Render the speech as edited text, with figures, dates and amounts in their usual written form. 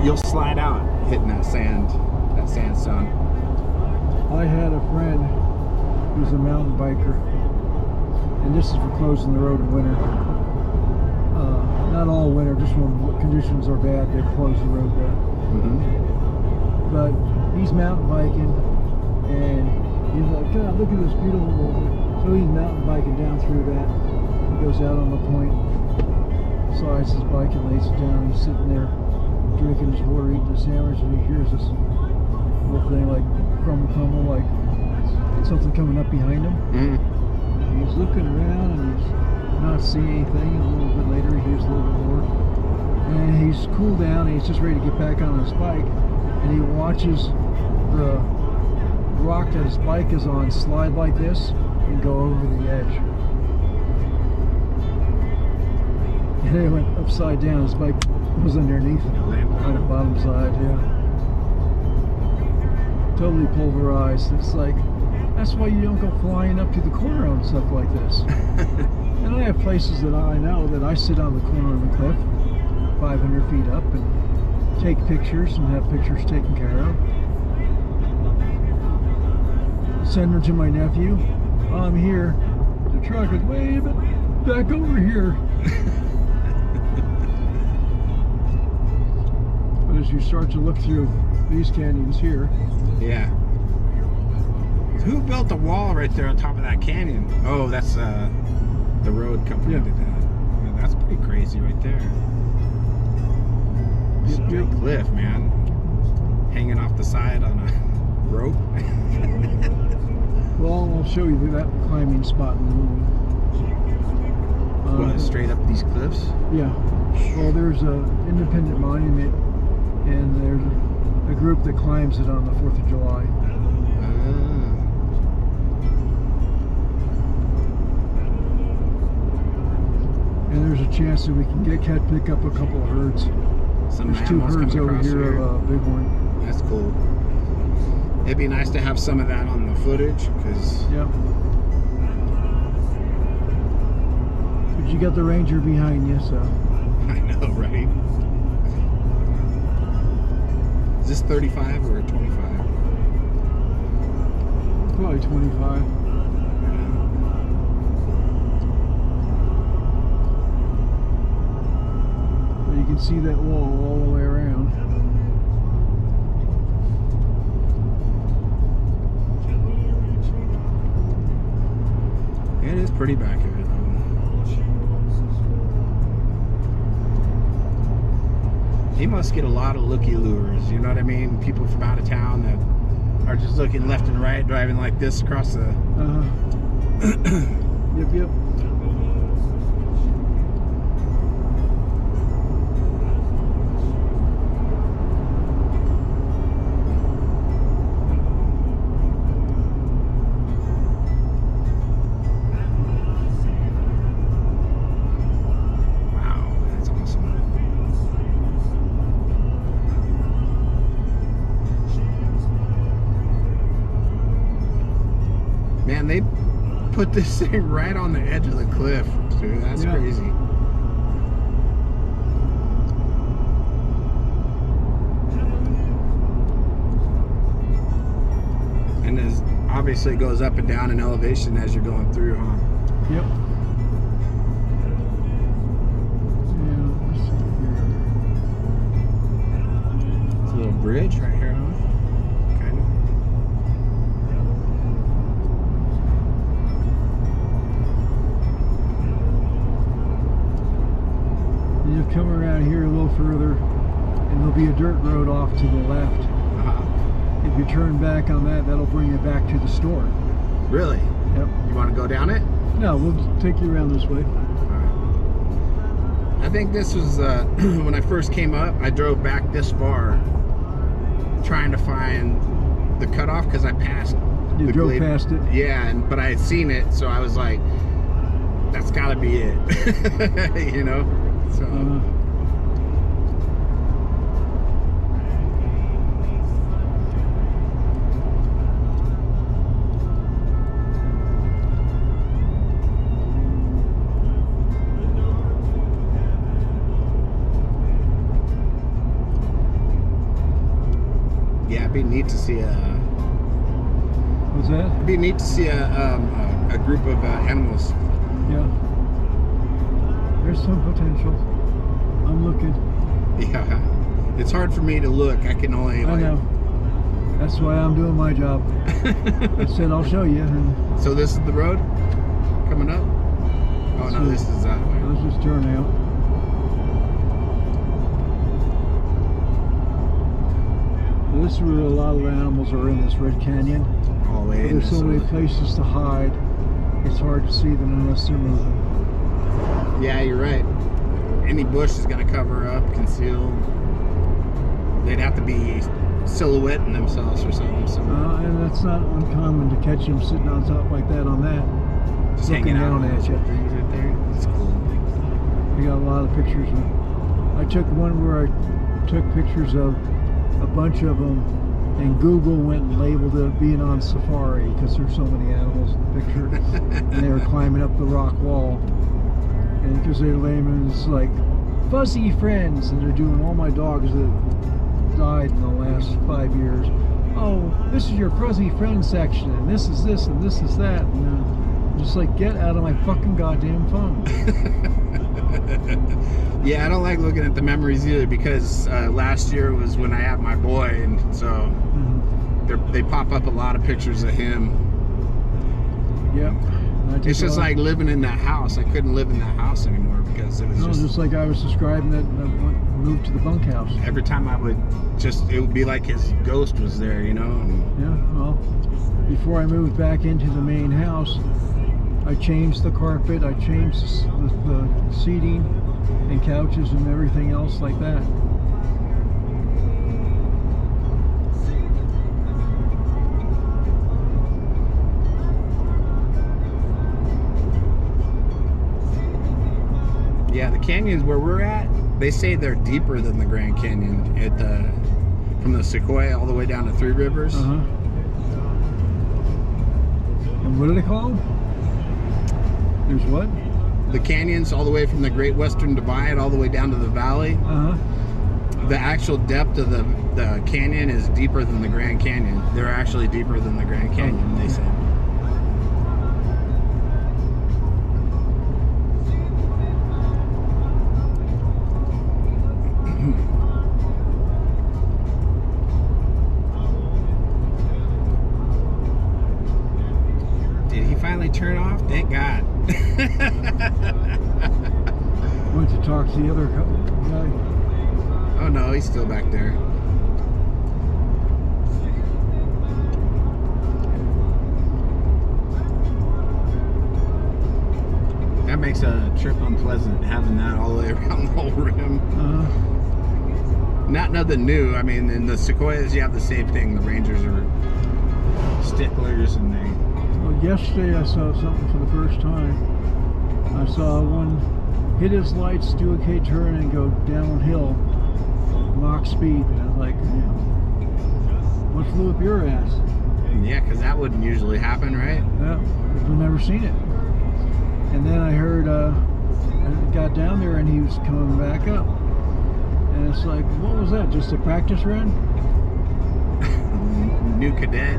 you'll slide out hitting that sandstone. I had a friend who's a mountain biker, and this is for closing the road in winter. Not all winter, just when conditions are bad, they close the road there. But he's mountain biking, and he's like, God, look at this beautiful road. So he's mountain biking down through that. He goes out on the point, slides his bike and lays it down. He's sitting there drinking his water, eating a sandwich, and he hears this little thing like crumble, crumble, like something coming up behind him. He's looking around and he's not seeing anything. A little bit later, he hears a little bit more, and he's cooled down and he's just ready to get back on his bike. And he watches the rock that his bike is on slide like this and go over the edge. And it went upside down. His bike was underneath on the bottom side. Yeah, totally pulverized. It's like, that's why you don't go flying up to the corner on stuff like this. And I have places that I know that I sit on the corner of the cliff, 500 feet up, and take pictures and have pictures taken care of. Send them to my nephew. I'm here. The truck is way back over here. But as you start to look through these canyons here. Yeah. Who built the wall right there on top of that canyon? Oh, that's the road company did that. Yeah, that's pretty crazy right there. It's a big cliff, man. Hanging off the side on a rope. Well, I'll show you that climbing spot in a moment. What, straight up these cliffs? Yeah. Well, there's an independent monument, and there's a group that climbs it on the 4th of July. And there's a chance that we can pick up a couple of herds. There's 2 herds over here of a big one. That's cool. It'd be nice to have some of that on the footage, because... Yep. But you got the ranger behind you, so... I know, right? Is this 35 or 25? Probably 25. But you can see that wall all the way around. It is pretty back here, though. He must get a lot of looky-loos, you know what I mean? People from out of town that are just looking left and right, driving like this across the... Yep, yep. Man, they put this thing right on the edge of the cliff, dude. That's crazy. And as obviously it goes up and down in elevation as you're going through, huh? Yep. It's a little bridge right here, huh? Kind of. You come around here a little further, and there'll be a dirt road off to the left. If you turn back on that, that'll bring you back to the store. Really? Yep. You want to go down it? No, we'll take you around this way. Alright. I think this was when I first came up, I drove back this far trying to find the cutoff because I passed. You drove past it? Yeah, but I had seen it, so I was like, that's got to be it. You know? So. Yeah, it'd be neat to see What's that? it'd be neat to see a group of animals. Yeah. There's some potential. I'm looking. Yeah. It's hard for me to look. I can only. I know. That's why I'm doing my job. I said I'll show you. And So this is the road coming up. Oh no, this is that way. let's just turn out. This is where a lot of the animals are in this Red Canyon. All the way in. There's so many places to hide. It's hard to see them unless they're moving. Yeah, you're right. Any bush is going to cover up, conceal. They'd have to be silhouetting themselves or something. So And that's not uncommon to catch them sitting on top like that on that. just looking hanging out down at you. things right there. It's cool. I got a lot of pictures. I took one where I took pictures of a bunch of them, and Google went and labeled it being on safari because there's so many animals in the picture, and they were climbing up the rock wall, and because they're laying it's like fuzzy friends, and they're doing all my dogs that died in the last 5 years. Oh, this is your fuzzy friend section, and this is this, and this is that, and just like, get out of my fucking goddamn phone. Yeah, I don't like looking at the memories either because last year was when I had my boy, and so they pop up a lot of pictures of him. Yep. It's just like living in that house. I couldn't live in that house anymore because it was just like I was describing that moved to the bunkhouse. every time I would it would be like his ghost was there, you know. And Yeah, well, before I moved back into the main house, I changed the carpet, I changed the seating and couches and everything else like that. yeah, the canyons where we're at, they say they're deeper than the Grand Canyon from the Sequoia all the way down to Three Rivers. And what do they call them? There's what? The canyons all the way from the Great Western Divide all the way down to the valley. The actual depth of the canyon is deeper than the Grand Canyon. They're actually deeper than the Grand Canyon, they said. Did he finally turn off? Thank God. Went to talk to the other guy. Oh no, he's still back there. That makes a trip unpleasant, having that all the way around the whole rim. Not nothing new. I mean, in the Sequoias, you have the same thing. The Rangers are sticklers, and they... Well, yesterday I saw something for the first time. I saw one hit his lights, do a K-turn, and go downhill, Mach speed. And I was like, what flew up your ass? Yeah, because that wouldn't usually happen, right? Yeah, I've never seen it. And then I heard, I got down there and he was coming back up. And it's like, what was that? Just a practice run? New cadet.